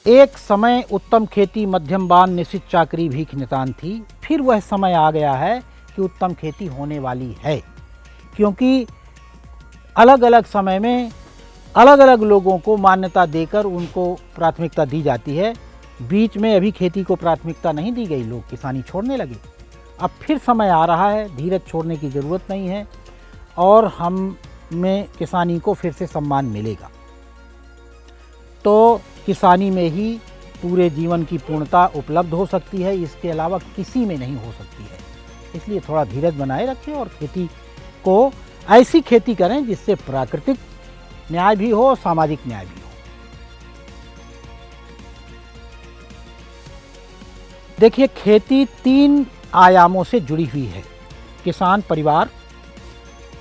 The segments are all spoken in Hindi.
एक समय उत्तम खेती मध्यम बान निश्चित चाकरी भीख नितान थी। फिर वह समय आ गया है कि उत्तम खेती होने वाली है, क्योंकि अलग अलग समय में अलग अलग लोगों को मान्यता देकर उनको प्राथमिकता दी जाती है। बीच में अभी खेती को प्राथमिकता नहीं दी गई, लोग किसानी छोड़ने लगे। अब फिर समय आ रहा है, धीरज छोड़ने की ज़रूरत नहीं है और हम में किसानी को फिर से सम्मान मिलेगा। तो किसानी में ही पूरे जीवन की पूर्णता उपलब्ध हो सकती है, इसके अलावा किसी में नहीं हो सकती है। इसलिए थोड़ा धीरज बनाए रखें और खेती को ऐसी खेती करें जिससे प्राकृतिक न्याय भी हो, सामाजिक न्याय भी हो। देखिए, खेती 3 आयामों से जुड़ी हुई है: किसान, परिवार,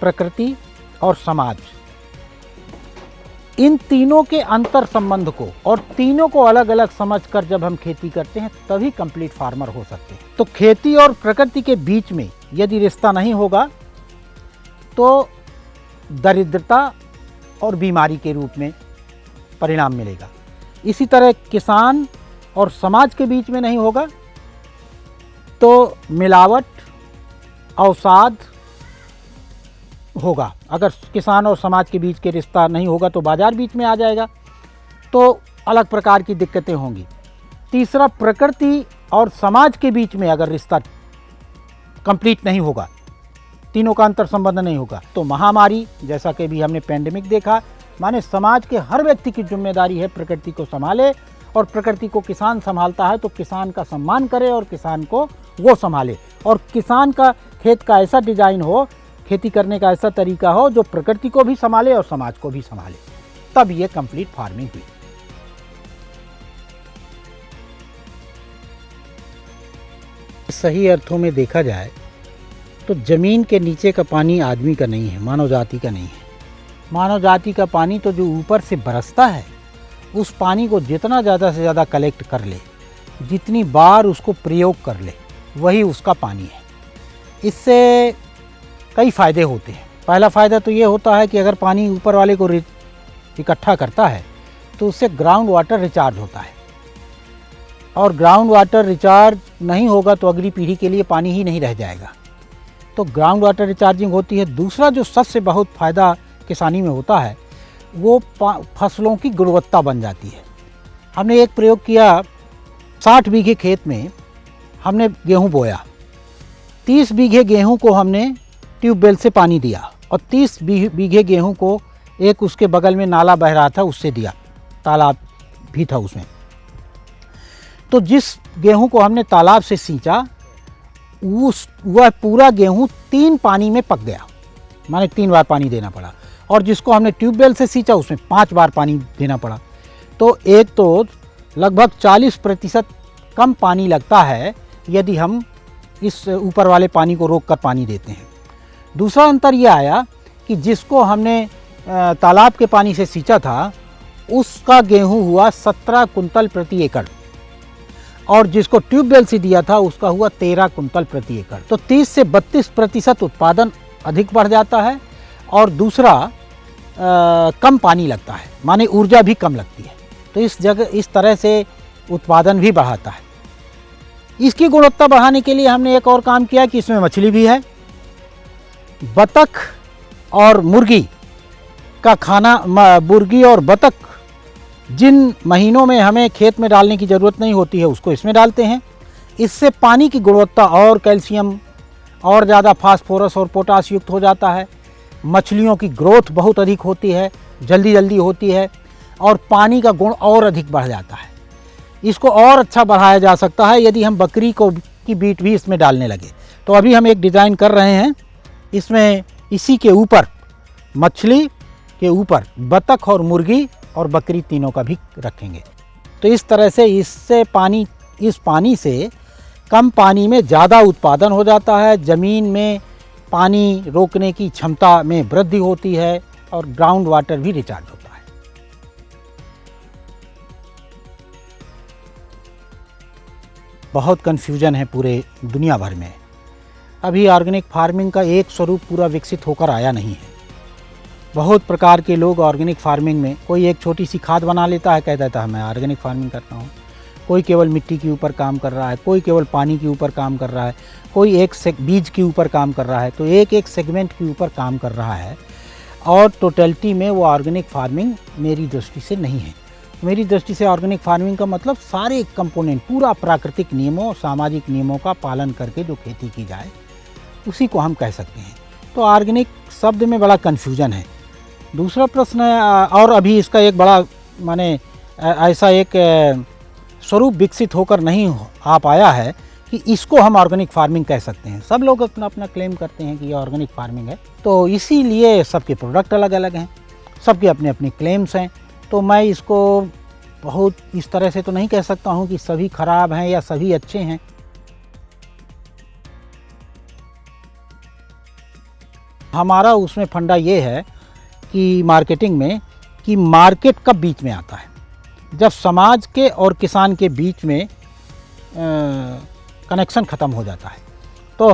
प्रकृति और समाज। इन तीनों के अंतर संबंध को और तीनों को अलग अलग समझकर जब हम खेती करते हैं तभी कंप्लीट फार्मर हो सकते हैं। तो खेती और प्रकृति के बीच में यदि रिश्ता नहीं होगा तो दरिद्रता और बीमारी के रूप में परिणाम मिलेगा। इसी तरह किसान और समाज के बीच में नहीं होगा तो मिलावट, अवसाद होगा। अगर किसान और समाज के बीच के रिश्ता नहीं होगा तो बाजार बीच में आ जाएगा, तो अलग प्रकार की दिक्कतें होंगी। तीसरा, प्रकृति और समाज के बीच में अगर रिश्ता कंप्लीट नहीं होगा, तीनों का अंतर संबंध नहीं होगा, तो महामारी, जैसा कि भी हमने पेंडेमिक देखा, माने समाज के हर व्यक्ति की जिम्मेदारी है प्रकृति को संभाले, और प्रकृति को किसान संभालता है तो किसान का सम्मान करे और किसान को वो संभाले, और किसान का खेत का ऐसा डिजाइन हो, खेती करने का ऐसा तरीका हो जो प्रकृति को भी संभाले और समाज को भी संभाले, तब ये कंप्लीट फार्मिंग हुई। सही अर्थों में देखा जाए तो जमीन के नीचे का पानी आदमी का नहीं है, मानव जाति का नहीं है। मानव जाति का पानी तो जो ऊपर से बरसता है, उस पानी को जितना ज़्यादा से ज़्यादा कलेक्ट कर ले, जितनी बार उसको प्रयोग कर ले, वही उसका पानी है। इससे कई फ़ायदे होते हैं। पहला फ़ायदा तो ये होता है कि अगर पानी ऊपर वाले को इकट्ठा करता है तो उससे ग्राउंड वाटर रिचार्ज होता है, और ग्राउंड वाटर रिचार्ज नहीं होगा तो अगली पीढ़ी के लिए पानी ही नहीं रह जाएगा। तो ग्राउंड वाटर रिचार्जिंग होती है। दूसरा जो सबसे बहुत फ़ायदा किसानी में होता है वो फसलों की गुणवत्ता बन जाती है। हमने एक प्रयोग किया, 60 बीघे खेत में हमने गेहूं बोया। 30 बीघे गेहूं को हमने ट्यूबवेल से पानी दिया और 30 बीघे गेहूं को एक उसके बगल में नाला बह रहा था उससे दिया, तालाब भी था उसमें। तो जिस गेहूं को हमने तालाब से सींचा वह पूरा गेहूं 3 पानी में पक गया, माने 3 बार पानी देना पड़ा, और जिसको हमने ट्यूबवेल से सींचा उसमें 5 बार पानी देना पड़ा। तो एक तो लगभग 40% कम पानी लगता है यदि हम इस ऊपर वाले पानी को रोक कर पानी देते हैं। दूसरा अंतर यह आया कि जिसको हमने तालाब के पानी से सींचा था उसका गेहूं हुआ 17 कुंतल प्रति एकड़, और जिसको ट्यूबवेल से दिया था उसका हुआ 13 कुंतल प्रति एकड़। तो 30 से 32% उत्पादन अधिक बढ़ जाता है, और दूसरा कम पानी लगता है, माने ऊर्जा भी कम लगती है। तो इस तरह से उत्पादन भी बढ़ाता है। इसकी गुणवत्ता बढ़ाने के लिए हमने एक और काम किया कि इसमें मछली भी है। बतख और मुर्गी का खाना, मुर्गी और बतख जिन महीनों में हमें खेत में डालने की ज़रूरत नहीं होती है उसको इसमें डालते हैं। इससे पानी की गुणवत्ता और कैल्शियम और ज़्यादा फास्फोरस और पोटास युक्त हो जाता है। मछलियों की ग्रोथ बहुत अधिक होती है, जल्दी जल्दी होती है, और पानी का गुण और अधिक बढ़ जाता है। इसको और अच्छा बढ़ाया जा सकता है यदि हम बकरी की बीट भी इसमें डालने लगे। तो अभी हम एक डिज़ाइन कर रहे हैं, इसमें इसी के ऊपर, मछली के ऊपर बतख और मुर्गी और बकरी तीनों का भी रखेंगे। तो इस तरह से इस पानी से कम पानी में ज़्यादा उत्पादन हो जाता है, ज़मीन में पानी रोकने की क्षमता में वृद्धि होती है, और ग्राउंड वाटर भी रिचार्ज होता है। बहुत कन्फ्यूजन है पूरे दुनिया भर में। अभी ऑर्गेनिक फार्मिंग का एक स्वरूप पूरा विकसित होकर आया नहीं है। बहुत प्रकार के लोग ऑर्गेनिक फार्मिंग में, कोई एक छोटी सी खाद बना लेता है, कह देता है मैं ऑर्गेनिक फार्मिंग करता हूँ। कोई केवल मिट्टी के ऊपर काम कर रहा है, कोई केवल पानी के ऊपर काम कर रहा है, कोई एक बीज के ऊपर काम कर रहा है। तो एक एक सेगमेंट के ऊपर काम कर रहा है और टोटलिटी में वो ऑर्गेनिक फार्मिंग मेरी दृष्टि से नहीं है। मेरी दृष्टि से ऑर्गेनिक फार्मिंग का मतलब सारे कंपोनेंट, पूरा प्राकृतिक नियमों, सामाजिक नियमों का पालन करके जो खेती की जाए उसी को हम कह सकते हैं। तो ऑर्गेनिक शब्द में बड़ा कन्फ्यूजन है। दूसरा प्रश्न है, और अभी इसका एक बड़ा माने ऐसा एक स्वरूप विकसित होकर नहीं आ पाया है कि इसको हम ऑर्गेनिक फार्मिंग कह सकते हैं। सब लोग अपना अपना क्लेम करते हैं कि ये ऑर्गेनिक फार्मिंग है, तो इसीलिए सबके प्रोडक्ट अलग अलग हैं, सबके अपने अपने क्लेम्स हैं। तो मैं इसको बहुत इस तरह से तो नहीं कह सकता हूँ कि सभी खराब हैं या सभी अच्छे हैं। हमारा उसमें फंडा ये है कि मार्केटिंग में, कि मार्केट कब बीच में आता है, जब समाज के और किसान के बीच में कनेक्शन ख़त्म हो जाता है। तो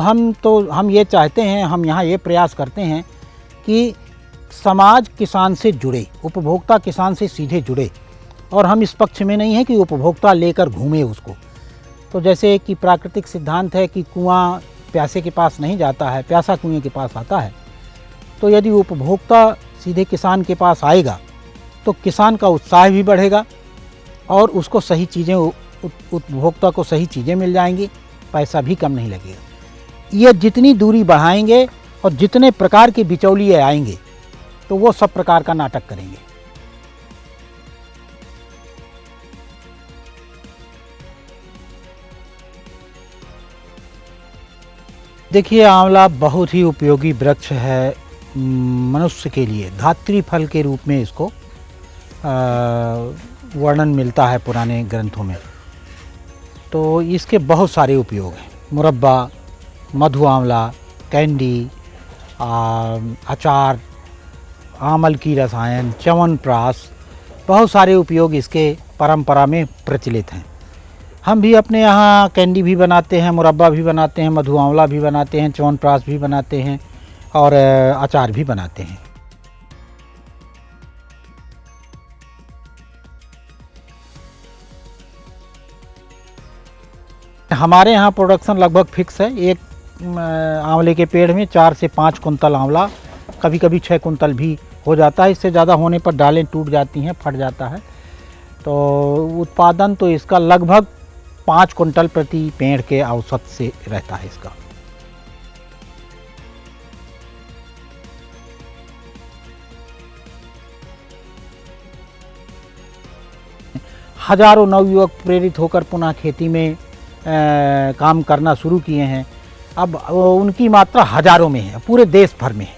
हम ये चाहते हैं, हम यहाँ ये प्रयास करते हैं कि समाज किसान से जुड़े, उपभोक्ता किसान से सीधे जुड़े। और हम इस पक्ष में नहीं है कि उपभोक्ता लेकर घूमे उसको। तो जैसे कि प्राकृतिक सिद्धांत है कि कुआं प्यासे के पास नहीं जाता है, प्यासा कुएं के पास आता है। तो यदि उपभोक्ता सीधे किसान के पास आएगा तो किसान का उत्साह भी बढ़ेगा और उसको सही चीज़ें, उपभोक्ता को सही चीज़ें मिल जाएंगी, पैसा भी कम नहीं लगेगा। ये जितनी दूरी बढ़ाएंगे और जितने प्रकार के बिचौलिए आएंगे तो वो सब प्रकार का नाटक करेंगे। देखिए, आंवला बहुत ही उपयोगी वृक्ष है मनुष्य के लिए। धात्री फल के रूप में इसको वर्णन मिलता है पुराने ग्रंथों में। तो इसके बहुत सारे उपयोग हैं। मुरब्बा, मधु आंवला, कैंडी, अचार, आमल की रसायन, च्यवनप्राश, बहुत सारे उपयोग इसके परंपरा में प्रचलित हैं। हम भी अपने यहाँ कैंडी भी बनाते हैं, मुरब्बा भी बनाते हैं, मधु आंवला भी बनाते हैं, च्यवनप्राश भी बनाते हैं और अचार भी बनाते हैं। हमारे यहाँ प्रोडक्शन लगभग फिक्स है। एक आंवले के पेड़ में 4 से 5 कुंतल आंवला, कभी कभी 6 कुंतल भी हो जाता है। इससे ज़्यादा होने पर डालें टूट जाती हैं, फट जाता है। तो उत्पादन तो इसका लगभग 5 कुंटल प्रति पेड़ के औसत से रहता है इसका। हजारों नवयुवक प्रेरित होकर पुनः खेती में काम करना शुरू किए हैं। अब उनकी मात्रा हजारों में है, पूरे देश भर में है।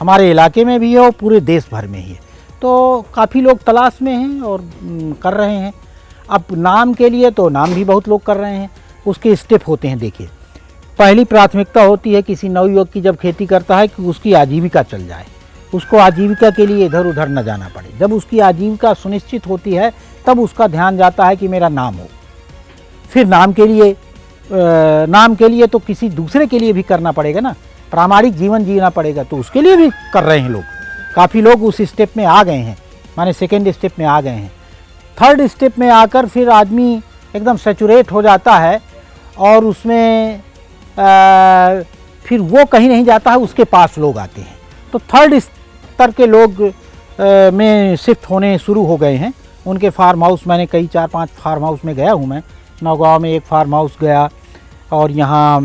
हमारे इलाके में भी है और पूरे देश भर में ही है। तो काफ़ी लोग तलाश में हैं और कर रहे हैं। अब नाम के लिए तो नाम भी बहुत लोग कर रहे हैं। उसके स्टेप होते हैं। देखिए, पहली प्राथमिकता होती है किसी नवयुवक की जब खेती करता है कि उसकी आजीविका चल जाए, उसको आजीविका के लिए इधर उधर न जाना पड़े। जब उसकी आजीविका सुनिश्चित होती है तब उसका ध्यान जाता है कि मेरा नाम हो। फिर नाम के लिए तो किसी दूसरे के लिए भी करना पड़ेगा ना, प्रामाणिक जीवन जीना पड़ेगा। तो उसके लिए भी कर रहे हैं लोग। काफ़ी लोग उस स्टेप में आ गए हैं, माने सेकेंड स्टेप में आ गए हैं। थर्ड स्टेप में आकर फिर आदमी एकदम सैचुरेट हो जाता है और उसमें फिर वो कहीं नहीं जाता है, उसके पास लोग आते हैं। तो थर्ड स्तर के लोग में शिफ्ट होने शुरू हो गए हैं। उनके फार्म हाउस, मैंने कई 4-5 फार्म हाउस में गया हूँ। मैं नौगांव में एक फार्म हाउस गया और यहाँ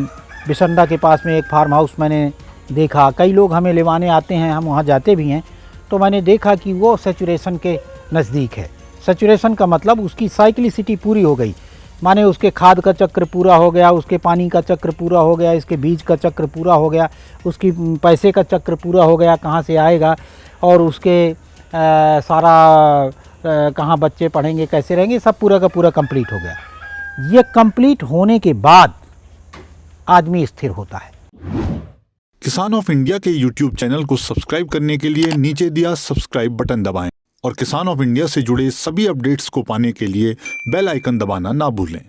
बिसंडा के पास में एक फार्म हाउस मैंने देखा। कई लोग हमें लेवाने आते हैं, हम वहाँ जाते भी हैं। तो मैंने देखा कि वो सैचुरेशन के नज़दीक है। सैचुरेशन का मतलब उसकी साइक्लिसिटी पूरी हो गई, माने उसके खाद का चक्र पूरा हो गया, उसके पानी का चक्र पूरा हो गया, इसके बीज का चक्र पूरा हो गया, उसकी पैसे का चक्र पूरा हो गया, कहाँ से आएगा और उसके सारा कहाँ बच्चे पढ़ेंगे, कैसे रहेंगे, सब पूरा का पूरा कंप्लीट हो गया। ये कंप्लीट होने के बाद आदमी स्थिर होता है। किसान ऑफ इंडिया के YouTube चैनल को सब्सक्राइब करने के लिए नीचे दिया सब्सक्राइब बटन दबाएं और किसान ऑफ इंडिया से जुड़े सभी अपडेट्स को पाने के लिए बेल आइकन दबाना ना भूलें।